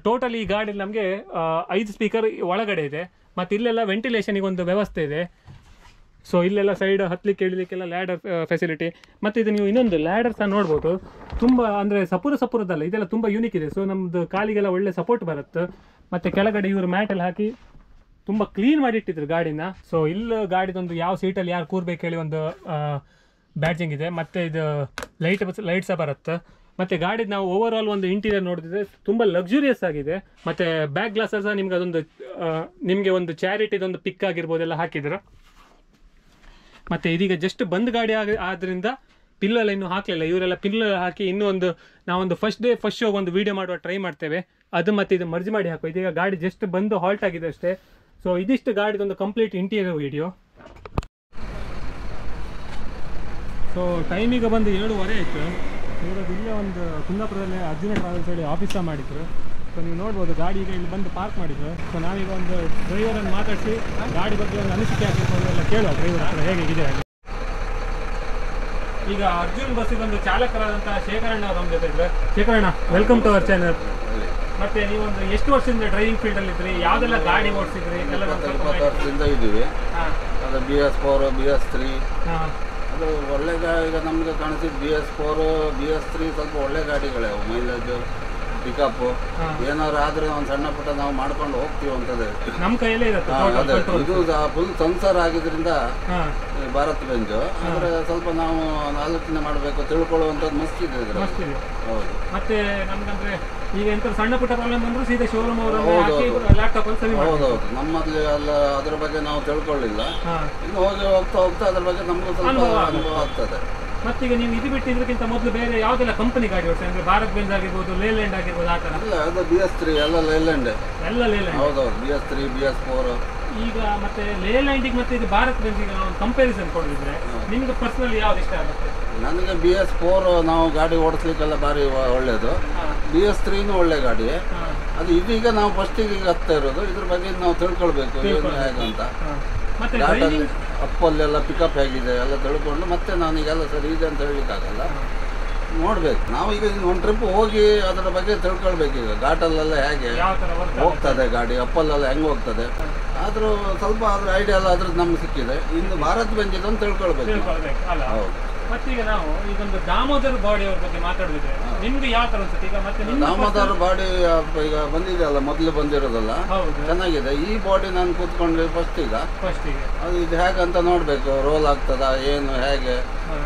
ಟೋಟಲ್ ಈ ಗಾಡಿಯಲ್ಲಿ ನಮಗೆ 5 ಸ್ಪೀಕರ್ ಒಳಗಡೆ ಇದೆ. ಮತ್ತು ಇಲ್ಲೆಲ್ಲ ವೆಂಟಿಲೇಷನಿಗೆ ಒಂದು ವ್ಯವಸ್ಥೆ ಇದೆ. ಸೊ ಇಲ್ಲೆಲ್ಲ ಸೈಡ್ ಹತ್ತಲಿಕ್ಕೆ ಇಳಲಿಕ್ಕೆಲ್ಲ ಲ್ಯಾಡರ್ ಫೆಸಿಲಿಟಿ. ಮತ್ತು ಇದು ನೀವು ಇನ್ನೊಂದು ಲ್ಯಾಡರ್ ಸಹ ನೋಡ್ಬೋದು. ತುಂಬ ಅಂದರೆ ಸಪುರದಲ್ಲ, ಇದೆಲ್ಲ ತುಂಬ ಯೂನಿಕ್ ಇದೆ. ಸೊ ನಮ್ಮದು ಕಾಲಿಗೆಲ್ಲ ಒಳ್ಳೆ ಸಪೋರ್ಟ್ ಬರುತ್ತೆ. ಮತ್ತು ಕೆಳಗಡೆ ಇವರು ಮ್ಯಾಟಲ್ಲಿ ಹಾಕಿ ತುಂಬ ಕ್ಲೀನ್ ಮಾಡಿಟ್ಟಿದ್ರು ಗಾಡಿನ. ಸೊ ಇಲ್ಲಿ ಗಾಡಿದೊಂದು ಯಾವ ಸೀಟಲ್ಲಿ ಯಾರು ಕೂರ್ಬೇಕು ಹೇಳಿ ಒಂದು ಬ್ಯಾಡ್ಜಿಂಗ್ ಇದೆ. ಮತ್ತು ಇದು ಲೈಟ್ ಸಹ ಬರುತ್ತೆ. ಮತ್ತು ಗಾಡಿದು ನಾವು ಓವರ್ ಆಲ್ ಒಂದು ಇಂಟೀರಿಯರ್ ನೋಡಿದ್ರೆ ತುಂಬ ಲಕ್ಸುರಿಯಸ್ ಆಗಿದೆ. ಮತ್ತು ಬ್ಯಾಕ್ ಗ್ಲಾಸಲ್ಲಿ ಸಹ ನಿಮ್ಗೆ ಅದೊಂದು ನಿಮಗೆ ಒಂದು ಚಾರಿಟಿದೊಂದು ಪಿಕ್ ಆಗಿರ್ಬೋದೆಲ್ಲ ಹಾಕಿದ್ರು. ಮತ್ತು ಇದೀಗ ಜಸ್ಟ್ ಬಂದ್ ಗಾಡಿ ಆದ್ದರಿಂದ ಪಿಲ್ಲೆಲ್ಲ ಇನ್ನೂ ಹಾಕಲಿಲ್ಲ. ಇವರೆಲ್ಲ ಪಿಲ್ಲೆ ಹಾಕಿ ಇನ್ನೂ ಒಂದು ನಾವೊಂದು ಫಸ್ಟ್ ಶೋ ಒಂದು ವೀಡಿಯೋ ಮಾಡುವ ಟ್ರೈ ಮಾಡ್ತೇವೆ. ಅದು ಮತ್ತು ಇದು ಮರ್ಜ್ ಮಾಡಿ ಹಾಕೋ. ಇದೀಗ ಗಾಡಿ ಜಸ್ಟ್ ಬಂದು ಹಾಲ್ಟ್ ಆಗಿದೆ ಅಷ್ಟೇ. ಸೊ ಇದಿಷ್ಟು ಗಾಡಿದೊಂದು ಕಂಪ್ಲೀಟ್ ಇಂಟೀರಿಯರ್ ವಿಡಿಯೋ. ಸೊ ಟೈಮಿಗೆ ಬಂದು 7:30 ಆಯಿತು. ಇರೋದು ಇಲ್ಲೇ ಒಂದು ಕುಂದಾಪುರದಲ್ಲಿ ಅರ್ಜುನ ಟ್ರಾವೆಲ್ಸ್ ಹೇಳಿ ಆಫೀಸ ಮಾಡಿದ್ರು. ಸೊ ನೀವು ನೋಡ್ಬೋದು ಗಾಡಿ ಈಗ ಇಲ್ಲಿ ಬಂದು ಪಾರ್ಕ್ ಮಾಡಿದ್ರು. ಸೊ ನಾವೀಗ ಒಂದು ಡ್ರೈವರನ್ನು ಮಾತಾಡಿಸಿ ಗಾಡಿ ಬಗ್ಗೆ ಒಂದು ಅನಿಸಿಕೆ ಆಗಿರ್ಬೋದು ಎಲ್ಲ ಕೇಳುವ ಡ್ರೈವರ್ ಹತ್ರ ಹೇಗಿದೆ. ಈಗ ಅರ್ಜುನ್ ಬಸ್ಸಿಗೊಂದು ಚಾಲಕರಾದಂಥ ಶೇಖರಣ್ಣ ಅವರು ನಮ್ಮ ಜೊತೆ ಇದ್ದಾರೆ. ಶೇಖರಣ್ಣ, ವೆಲ್ಕಮ್ ಟು ಅವರ್ ಚಾನಲ್. ಮತ್ತೆ ನೀವೊಂದು ಎಷ್ಟು ವರ್ಷದಿಂದ ಡ್ರೈವಿಂಗ್ ಫೀಲ್ಡಲ್ಲಿ ಇದ್ರಿ, ಯಾವುದೆಲ್ಲ ಗಾಡಿ ಓಡಿಸಿದ್ರಿ ಎಲ್ಲ? 20 ವರ್ಷದಿಂದ ಇದ್ದೀವಿ. ಅದು BS4, BS3 ಅದು ಒಳ್ಳೆ ಈಗ ನಮಗೆ ಕಾಣಿಸಿದ್ದು BS4, BS3 ಸ್ವಲ್ಪ ಒಳ್ಳೆ ಗಾಡಿಗಳೇ. ಅವು ಮೈಲೇಜ್, ಪಿಕಪ್ ಏನಾದ್ರು ಆದ್ರೆ ಒಂದು ಸಣ್ಣ ಪುಟ್ಟ ನಾವು ಮಾಡ್ಕೊಂಡು ಹೋಗ್ತೀವಿ ಅಂತದೆ ನಮ್ಮ ಕೈಯಲ್ಲೇ ಇರುತ್ತೆ. ಇದು ಫುಲ್ ಸೆನ್ಸರ್ ಆಗಿದ್ರಿಂದ ಭಾರತ್ ಬೆಂಜ್ ಅಂದ್ರೆ ಸ್ವಲ್ಪ ನಾವು ಆಲೋಚನೆ ಮಾಡಬೇಕು, ತಿಳ್ಕೊಳ್ಳುವಂಥದ್ದು ಮಸ್ತ್ ಇದೆ ಇದ್ರೆ. ಹೌದು. ಮತ್ತೆ ನಮ್ಗಂದ್ರೆ ಈಗ ಎಂತ ಸಣ್ಣ ಪುಟ್ಟ ಪ್ರಾಬ್ಲಮ್ ಬಂದ್ರು ಸೀದಾ ಶೋರೂಮ್ ಅವರನ್ನು ಲ್ಯಾಪ್ಟಾಪ್ ಅಲ್ಲಿ ಸರಿ. ಹೌದೌದು, ನಮ್ಮಲ್ಲಿ ಅಲ್ಲ ಅದ್ರ ಬಗ್ಗೆ ನಾವು ತಿಳ್ಕೊಳ್ಳಿಲ್ಲ. ಇನ್ನು ಹೋಗ್ತಾ ಅದ್ರ ಬಗ್ಗೆ ನಮಗೂ ಸ್ವಲ್ಪ ಅನುಭವ ಆಗ್ತದೆ. ಮತ್ತೀಗ ನೀವು ಇದು ಬಿಟ್ಟಿದ್ರಕ್ಕಿಂತ ಮೊದಲು ಬೇರೆ ಯಾವುದೆಲ್ಲ ಕಂಪನಿ ಗಾಡಿ ಓಡಿಸಿ, ಅಂದ್ರೆ ಭಾರತ್ ಬೆಂಜ್ ಆಗಿರ್ಬೋದು, ಲೇಲ್ಯಾಂಡ್ ಆಗಿರ್ಬೋದು, ಆ ಥರ? ಇಲ್ಲ, ಅದು BS3 ಎಲ್ಲ ಲೇಲ್ಯಾಂಡ್. ಎಲ್ಲ ಲೇಲ್ಯಾಂಡ್. ಹೌದೌದು, BS3, BS4. ಈಗ ಮತ್ತೆ ಲೇಲ್ಯಾಂಡಿಗೆ ಮತ್ತೆ ಇದು ಭಾರತ್ ಬೆಂಜಿಗೆ ನಾವು ಕಂಪ್ಯಾರಿಸನ್ ಕೊಡಿದ್ರೆ ನಿಮ್ಗೆ ಪರ್ಸನಲಿ ಯಾವ್ದು ಇಷ್ಟ ಆಗುತ್ತೆ? ನನಗೆ BS4 ನಾವು ಗಾಡಿ ಓಡಿಸ್ಲಿಕ್ಕೆಲ್ಲ ಭಾರಿ ಒಳ್ಳೇದು. BS3 ಒಳ್ಳೆ ಗಾಡಿ. ಅದು ಇದೀಗ ನಾವು ಫಸ್ಟಿಗೆ ಈಗ ಹತ್ತಾ ಇರೋದು, ಇದ್ರ ಬಗ್ಗೆ ನಾವು ತಿಳ್ಕೊಳ್ಬೇಕು ಏನು ಹೇಗಂತ. ಘಾಟಲ್ಲಿ ಅಪ್ಪಲ್ಲೆಲ್ಲ ಪಿಕಪ್ ಹೇಗಿದೆ ಎಲ್ಲ ತಿಳ್ಕೊಂಡು ಮತ್ತೆ ನಾನೀಗೆಲ್ಲ ಸರಿ ಇದೆ ಅಂತ ಹೇಳಲಿಕ್ಕಾಗಲ್ಲ, ನೋಡ್ಬೇಕು. ನಾವು ಈಗ ಒಂದು ಟ್ರಿಪ್ ಹೋಗಿ ಅದರ ಬಗ್ಗೆ ತಿಳ್ಕೊಳ್ಬೇಕು. ಈಗ ಘಾಟಲ್ಲೆಲ್ಲ ಹೇಗೆ ಹೋಗ್ತದೆ ಗಾಡಿ, ಅಪ್ಪಲ್ಲೆಲ್ಲ ಹೆಂಗೆ ಹೋಗ್ತದೆ, ಆದರೂ ಸ್ವಲ್ಪ ಅದ್ರ ಐಡಿಯಾ ಎಲ್ಲ ಅದ್ರದ್ದು ನಮ್ಗೆ ಸಿಕ್ಕಿದೆ. ಇನ್ನು ಭಾರತ್ ಬೆಂಜ್ ಇದನ್ನು ತಿಳ್ಕೊಳ್ಬೇಕು. ಹೌದು. ಮತ್ತೀಗ ನಾವು ಈಗೊಂದು ದಾಮೋದರ್ ಬಾಡಿ ಅವ್ರ ಬಗ್ಗೆ ಮಾತಾಡಿದ್ರೆ ನಿಮ್ಗೆ ಯಾವ ತರ ಅನ್ಸುತ್ತೆ? ಈಗ ಮತ್ತೆ ದಾಮೋದರ್ ಬಾಡಿ ಈಗ ಬಂದಿದೆ ಅಲ್ಲ, ಮೊದಲು ಬಂದಿರೋದಲ್ಲ, ಚೆನ್ನಾಗಿದೆ. ಈ ಬಾಡಿ ನಾನು ಕೂತ್ಕೊಂಡ್ರೆ ಫಸ್ಟಿಗೆ ಅದು ಇದು ಹೇಗಂತ ನೋಡ್ಬೇಕು, ರೋಲ್ ಆಗ್ತದ ಏನು ಹೇಗೆ,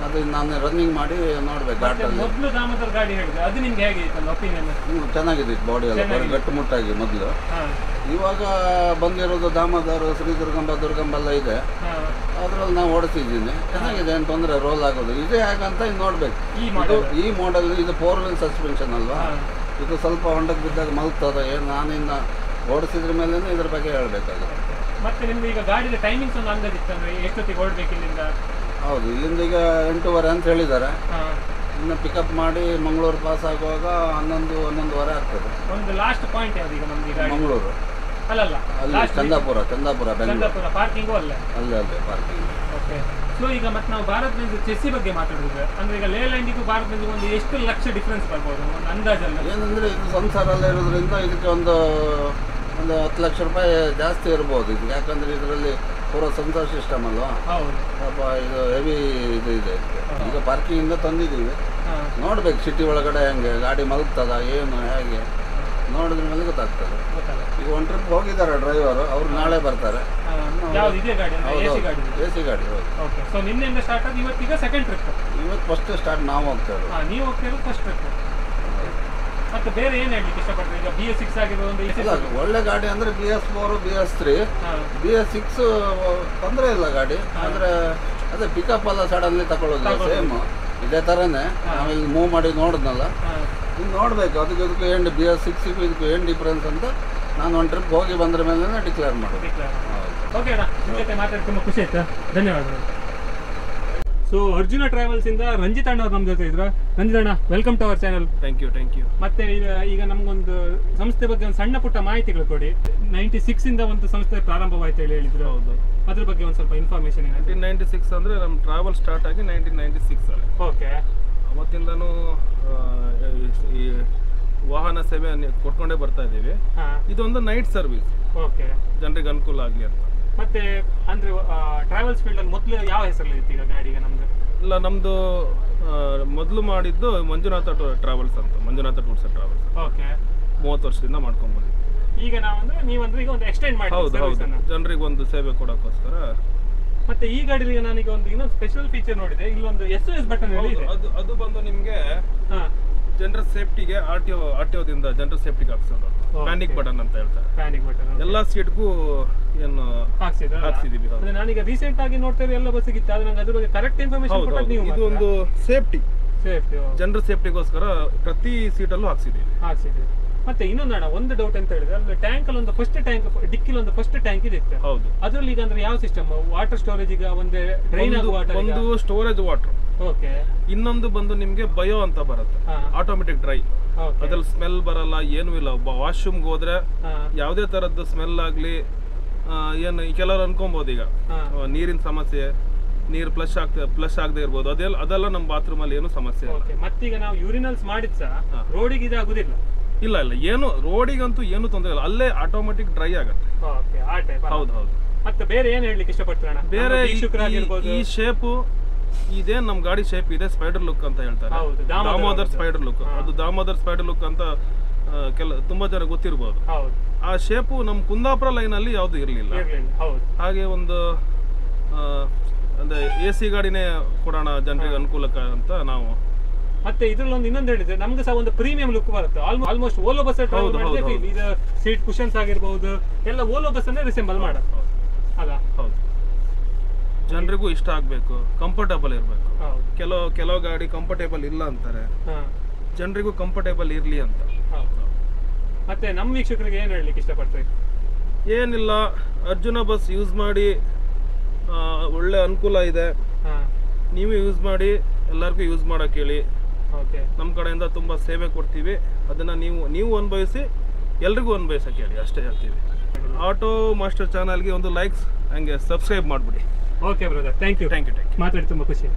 ಅದು ನಾನು ರನ್ನಿಂಗ್ ಮಾಡಿ ನೋಡ್ಬೇಕು. ಮೊದಲು ದಾಮೋದರ್ ಗಾಡಿ ಹೇಳಿದ್ರೆ ಅದು ನಿಮ್ಗೆ ಹೇಗೆ ಒಪಿನಿಯನ್? ಚೆನ್ನಾಗಿದೆ ಬಾಡಿ ಎಲ್ಲ ಗಟ್ಟುಮುಟ್ಟಾಗಿ ಮೊದಲು. ಇವಾಗ ಬಂದಿರೋದು ದಾಮೋದರ್, ಶ್ರೀ ದುರ್ಗಂಬ ಇದೆ, ಅದ್ರಲ್ಲಿ ನಾವು ಓಡಿಸಿದ್ದೀನಿ, ಚೆನ್ನಾಗಿದೆ, ಏನು ತೊಂದರೆ ರೋಲ್ ಆಗೋದು. ಇದು ಹೇಗಂತ ಇನ್ನು ನೋಡ್ಬೇಕು. ಈ ಮಾಡೆಲ್ ಇದು 4 ವೀಲ್ ಸಸ್ಪೆನ್ಷನ್ ಅಲ್ವಾ, ಇದು ಸ್ವಲ್ಪ ಹೊಂಡಕ್ಕೆ ಬಿದ್ದಾಗ ಮಲ್ತದ ಏನು, ನಾನಿನ್ನ ಓಡಿಸಿದ್ರ ಮೇಲೆ ಇದ್ರ ಬಗ್ಗೆ ಹೇಳ್ಬೇಕಾಗುತ್ತೆ. ಮತ್ತೆ ನಿಮ್ಗೆ ಈಗ ಗಾಡಿಯ ಟೈಮಿಂಗ್ಸ್ ಒಂದು ಅಂದಾಜು ಇತ್ತಂದ್ರೆ ಎಷ್ಟೊತ್ತಿಗೆ ಓಡಬೇಕು ಇಲ್ಲಿಂದ? ಹೌದು, ಇಲ್ಲಿಂದ ಈಗ 8:30 ಅಂತ ಹೇಳಿದ್ದಾರೆ. ಇನ್ನು ಪಿಕಪ್ ಮಾಡಿ ಮಂಗಳೂರು ಪಾಸ್ ಆಗುವಾಗ 11:30 ಆಗ್ತದೆ. ಒಂದು ಲಾಸ್ಟ್ ಪಾಯಿಂಟ್ ಯಾವ್ದು ಈಗ ನಮ್ಗೆ? ಮಂಗಳೂರು ಅಲ್ಲಲ್ಲ, ಅಲ್ಲಿ ಚಂದಾಪುರ ಬೆಂಗಳೂರು ಪಾರ್ಕಿಂಗು ಅಲ್ಲೇ ಪಾರ್ಕಿಂಗ್. ಓಕೆ. ಸೊ ಈಗ ಮತ್ತೆ ನಾವು ಭಾರತ್ ಬೆಂಜ್ ಚೆಸ್ಸಿ ಬಗ್ಗೆ ಮಾತಾಡಿದ್ರೆ ಅಂದ್ರೆ ಈಗ ಲೇಲ್ಯಾಂಡಿಗೂ ಭಾರತ್ ಬೆಂಜಿಗೂ ಒಂದು ಎಷ್ಟು ಲಕ್ಷ ಡಿಫ್ರೆನ್ಸ್ ಬರ್ಬೋದು ಒಂದು ಅಂದಾಜಲ್ಲ? ಏನಂದ್ರೆ ಇದು ಸಂಸಾರಲ್ಲ ಇರೋದ್ರಿಂದ ಇದಕ್ಕೆ ಒಂದು 10 ಲಕ್ಷ ರೂಪಾಯಿ ಜಾಸ್ತಿ ಇರ್ಬೋದು ಇದಕ್ಕೆ. ಯಾಕಂದ್ರೆ ಇದರಲ್ಲಿ ಪೂರ ಸೆನ್ಸರ್ ಸಿಸ್ಟಮ್ ಅಲ್ವಾ. ಹೌದು. ಸ್ವಲ್ಪ ಇದು ಹೆವಿ ಇದು ಇದೆ. ಈಗ ಪಾರ್ಕಿಂಗ್ ಇಂದ ತಂದಿದ್ದೀವಿ, ನೋಡ್ಬೇಕು ಸಿಟಿ ಒಳಗಡೆ ಹೆಂಗೆ ಗಾಡಿ ಮಲಗ್ತದ ಏನು ಹೇಗೆ. ನೋಡಿದ್ರ ಮೇಲೆ ಗೊತ್ತಾಗ್ತದೆ. ಗೊತ್ತಲ್ಲ. ಈಗ ಒಂದು ಟ್ರಿಪ್ ಹೋಗಿದ್ದಾರೆ ಡ್ರೈವರು, ಅವ್ರು ನಾಳೆ ಬರ್ತಾರೆ. ಯಾವ್ದು ಇದೇ ಗಾಡಿ AC ಗಾಡಿ? AC ಗಾಡಿ. ಓಕೆ. ಸೊ ನಿನ್ನೆಯಿಂದ ಸ್ಟಾರ್ಟ್ ಆಗಿ ಇವತ್ತೀಗ ಸೆಕೆಂಡ್ ಟ್ರಿಪ್? ಇವತ್ತು ಫಸ್ಟ್ ಸ್ಟಾರ್ಟ್ ನಾವು ಹೋಗ್ತೇವೆ. ನೀವು ಹೋಗ್ತಿರೋದು ಫಸ್ಟ್ ಟ್ರಿಪ್. ಮತ್ತೆ ಬೇರೆ ಏನು ಹೇಳಲಿಕ್ಕೆ ಇಷ್ಟಪಡ್ತೀವಿ? ಈಗ BS6 ಆಗಿರೋ ಒಂದು ಇಲ್ಲ, ಒಳ್ಳೆ ಗಾಡಿ ಅಂದರೆ BS4 BS3 BS6 ತೊಂದರೆ ಇಲ್ಲ ಗಾಡಿ. ಅಂದರೆ ಅದೇ ಪಿಕಪ್ ಎಲ್ಲ ಸಡನ್ಲಿ ತಗೊಳ್ಳೋದಿಲ್ಲ, ಸೇಮ್ ಇದೇ ಥರನೇ. ನಾವಿಲ್ಲಿ ಮೂವ್ ಮಾಡಿ ನೋಡಿದ್ನಲ್ಲ, ಈಗ ನೋಡಬೇಕು ಅದಕ್ಕೆ ಏನು BS6ಗೂ ಇದಕ್ಕೂ ಏನು ಡಿಫ್ರೆನ್ಸ್ ಅಂತ ನಾನು ಒಂದು ಟ್ರಿಪ್ ಹೋಗಿ ಬಂದ್ರ ಮೇಲೆ ಡಿಕ್ಲೇರ್ ಮಾಡೋದು. ಓಕೆ ಅಣ್ಣ, ನಿಮ್ಮ ಜೊತೆ ಮಾತಾಡಿ ತುಂಬ ಖುಷಿ ಆಯ್ತಾ, ಧನ್ಯವಾದಗಳು. ಸೊ ಅರ್ಜುನ ಟ್ರಾವೆಲ್ಸ್ ಇಂದ ರಂಜಿತ್ ಅಣ್ಣ ಅವ್ರು ನಮ್ಮ ಜೊತೆ ಇದ್ರು. ರಂಜಿತ್ ಅಣ್ಣ, welcome to our channel. Thank you. ಮತ್ತೆ ಈಗ ನಮಗೊಂದು ಸಂಸ್ಥೆ ಬಗ್ಗೆ ಒಂದು ಸಣ್ಣ ಪುಟ್ಟ ಮಾಹಿತಿಗಳು ಕೊಡಿ. 96 ಇಂದ ಒಂದು ಸಂಸ್ಥೆ ಪ್ರಾರಂಭವಾಯ್ತು ಹೇಳಿ ಹೇಳಿದ್ರು. ಹೌದು, ಅದ್ರ ಬಗ್ಗೆ ಒಂದು ಸ್ವಲ್ಪ ಇನ್ಫಾರ್ಮೇಶನ್. 1996 ಅಂದರೆ ನಮ್ಮ ಟ್ರಾವೆಲ್ ಸ್ಟಾರ್ಟ್ ಆಗಿ 1996 ಅಲ್ಲಿ. ಓಕೆ. ಅವತ್ತಿಂದನೂ ಈ ವಾಹನ ಸೇವೆ ಕೊಟ್ಕೊಂಡೇ ಬರ್ತಾ ಇದ್ದೀವಿ. ಇದೊಂದು ನೈಟ್ ಸರ್ವಿಸ್. ಓಕೆ. ಜನರಿಗೆ ಅನುಕೂಲ ಆಗಲಿ ಅಂತ. ಮತ್ತೆ ಅಂದ್ರೆ ಟ್ರಾವೆಲ್ಸ್ ಫೀಲ್ಡ್ ಅಲ್ಲಿ ಮೊದಲು ಯಾವ ಹೆಸರಲ್ಲಿ ಇತ್ತು ಈಗ ಗಾಡಿಗೆ ನಮ್ದು? ಇಲ್ಲ, ನಮ್ದು ಮೊದಲು ಮಾಡಿದ್ದು ಮಂಜುನಾಥ ಟ್ರಾವೆಲ್ಸ್ ಅಂತ, Manjunatha tours and travels. Okay. 30 ವರ್ಷದಿಂದ ಮಾಡ್ಕೊಂಡ್ ಬಂದಿದ್ದೀವಿ. ಈಗ ನಾವಂದ್ರೆ ನೀವಂದ್ರೆ ಈಗ ಒಂದು ಎಕ್ಸ್ಟೆಂಡ್ ಮಾಡಿ ಹೌದು, ಜನರಿಗೆ ಒಂದು ಸೇವೆ ಕೊಡೋಕ್ಕೋಸ್ಕರ. ಮತ್ತೆ ಈ ಗಾಡಿಲಿ ನಾನೀಗ ಒಂದು ಇನ್ನೊಂದು ಸ್ಪೆಷಲ್ ಫೀಚರ್ ನೋಡಿದೆ, ಇಲ್ಲೊಂದು SOS ಬಟನ್ ಇದೆ. ಅದು ಬಂದು ನಿಮ್ಗೆ ಜನರಲ್ ಸೇಫ್ಟಿಗೆ ಆರ್ಟಿಒದಿಂದ ಜನರಲ್ ಸೇಫ್ಟಿಗೆ ಹಾಕ್ಸೋದು. ಪ್ಯಾನಿಕ್ ಬಟನ್ ಅಂತ ಹೇಳ್ತಾರೆ. ಪ್ಯಾನಿಕ್ ಬಟನ್ ಎಲ್ಲಾ ಸೀಟ್ಗೂ ಏನು ಹಾಕ್ಸಿದೀವಿ. ನಾನೀಗ ರೀಸೆಂಟ್ ಆಗಿ ನೋಡ್ತೇವೆ ಎಲ್ಲ ಬಸ್ಸಿಗೆ ಇತ್ತು, ಆದ್ರೆ ನಂಗೆ ಅದ್ರ ಬಗ್ಗೆ ಕರೆಕ್ಟ್ ಇನ್ಫಾರ್ಮೇಶನ್ ಕೊಟ್ಟದ್ದು ನೀವು. ಇದು ಒಂದು ಸೇಫ್ಟಿ, ಜನರಲ್ ಸೇಫ್ಟಿಗೋಸ್ಕರ ಪ್ರತಿ ಸೀಟಲ್ಲೂ ಹಾಕ್ಸಿದೀವಿ. ಮತ್ತೆ ಇನ್ನೊಂದು ಒಂದು ಡೌಟ್ ಅಂತ ಹೇಳಿದ್ರೆ, ಅಲ್ಲಿ ಟ್ಯಾಂಕ್ ಅಲ್ಲಿ ಒಂದು ಫಸ್ಟ್ ಟ್ಯಾಂಕ್, ಡಿಕ್ಕಿಲ್ ಒಂದು ಫಸ್ಟ್ ಟ್ಯಾಂಕ್ ಇದೆ. ಹೌದು. ಅದ್ರಲ್ಲಿ ಈಗ ಅಂದ್ರೆ ಯಾವ ಸಿಸ್ಟಮ್? ವಾಟರ್ ಸ್ಟೋರೇಜ್ ಈಗ ಒಂದೇ ಡ್ರೈನ್ ಆಗುವ ವಾಟರ್, ಒಂದು ಸ್ಟೋರೇಜ್ ವಾಟರ್. ಓಕೆ. ಇನ್ನೊಂದು ಬಂದು ನಿಮ್ಗೆ ಬಯೋ ಅಂತ ಬರುತ್ತೆ, ಆಟೋಮೆಟಿಕ್ ಡ್ರೈ. ಅದ್ರಲ್ಲಿ ಸ್ಮೆಲ್ ಬರಲ್ಲ, ಏನೂ ಇಲ್ಲ. ವಾಶ್ರೂಮ್ಗೆ ಹೋದ್ರೆ ಯಾವುದೇ ತರದ್ದು ಸ್ಮೆಲ್ ಆಗ್ಲಿ ಏನು ಕೆಲವರು ಅನ್ಕೊಬಹುದು ಈಗ ನೀರಿನ ಸಮಸ್ಯೆ, ನೀರು ಫ್ಲಶ್ ಆಗದೆ ಇರ್ಬೋದು, ಅದೆಲ್ಲ ನಮ್ಮ ಬಾತ್ರೂಮ್ ಅಲ್ಲಿ ಏನು ಸಮಸ್ಯೆ ಇಲ್ಲ. ಮತ್ತೀಗ ನಾವು ಯೂರಿನಲ್ಸ್ ಮಾಡಿದ್ ಸಹ ರೋಡಿಗೆ ಇದಾಗುದಿಲ್ಲ. ಇಲ್ಲ, ಏನು ರೋಡಿಗಂತೂ ಏನು ತೊಂದರೆ ಇಲ್ಲ, ಅಲ್ಲೇ ಆಟೋಮೆಟಿಕ್ ಡ್ರೈ ಆಗುತ್ತೆ. ಹೌದು. ಮತ್ತೆ ಬೇರೆ ಏನ್ ಹೇಳಲಿಕ್ಕೆ ಇಷ್ಟಪಡ್ತೀರಣ್ಣ? ಬೇರೆ ಈ ಶೇಪು ಇದೇನ್ ನಮ್ ಗಾಡಿ ಶೇಪ್ ಇದೆ, ಸ್ಪೈಡರ್ ಲುಕ್ ಅಂತ ಹೇಳ್ತಾರೆ. Damodar spider look. ಅದು ದಾಮೋದರ್ ಸ್ಪೈಡರ್ ಲುಕ್ ಅಂತ ತುಂಬಾ ಜನ ಗೊತ್ತಿರ್ಬೋದು. ಆ ಶೇಪು ನಮ್ ಕುಂದಾಪುರ ಲೈನ್ ಅಲ್ಲಿ ಯಾವ್ದು ಇರ್ಲಿಲ್ಲ. ಹಾಗೆ ಒಂದು AC ಗಾಡಿನೇ ಕೊಡೋಣ ಜನರಿಗೆ ಅನುಕೂಲಕ್ಕೆ ಅಂತ ನಾವು. ಮತ್ತೆ ಇದ್ರಲ್ಲಿ ಒಂದು ಇನ್ನೊಂದು ಹೇಳಿದ್ರೆ, ನಮ್ಗೆ ಸಹ ಒಂದು ಪ್ರೀಮಿಯಂ ಲುಕ್ ಬರುತ್ತೆ. ಆಲ್ಮೋಸ್ಟ್ ಓಲೋ ಬಸ್ ಇದು ಸೀಟ್ ಕುಷನ್ಸ್ ಆಗಿರ್ಬಹುದು ಎಲ್ಲ ಓಲೋ ಬಸ್ ಅನ್ನೇ ರಿಸೆಂಬಲ್ ಮಾಡುತ್ತೆ ಅಲ್ಲ? ಹೌದು. ಜನರಿಗೂ ಇಷ್ಟ ಆಗ್ಬೇಕು, ಕಂಫರ್ಟಬಲ್ ಇರ್ಬೇಕು. ಕೆಲವು ಗಾಡಿ ಕಂಫರ್ಟೇಬಲ್ ಇಲ್ಲ ಅಂತಾರೆ, ಜನರಿಗೂ ಕಂಫರ್ಟೇಬಲ್ ಇರ್ಲಿ ಅಂತ. ಮತ್ತೆ ನಮ್ಮ ವೀಕ್ಷಕರಿಗೆ ಏನ್ ಹೇಳಲಿಕ್ಕೆ ಇಷ್ಟಪಡ್ತೀವಿ? ಏನಿಲ್ಲ, ಅರ್ಜುನ ಬಸ್ ಯೂಸ್ ಮಾಡಿ, ಒಳ್ಳೆ ಅನುಕೂಲ ಇದೆ. ನೀವು ಯೂಸ್ ಮಾಡಿ, ಎಲ್ಲರಿಗೂ ಯೂಸ್ ಮಾಡಕ್ಕೆ ಹೇಳಿ. ನಮ್ಮ ಕಡೆಯಿಂದ ತುಂಬಾ ಸೇವೆ ಕೊಡ್ತೀವಿ, ಅದನ್ನ ನೀವು ಅನುಭವಿಸಿ, ಎಲ್ರಿಗೂ ಅನುಭವಿಸಕ್ಕೆ ಹೇಳಿ, ಅಷ್ಟೇ ಹೇಳ್ತೀವಿ. ಆಟೋ ಮಾಸ್ಟರ್ ಚಾನಲ್ಗೆ ಒಂದು ಲೈಕ್ಸ್ ಹಂಗೆ ಸಬ್ಸ್ಕ್ರೈಬ್ ಮಾಡಿಬಿಡಿ. Okay brother, thank you. ಮಾತಾಡಿ ತುಂಬ ಖುಷಿ.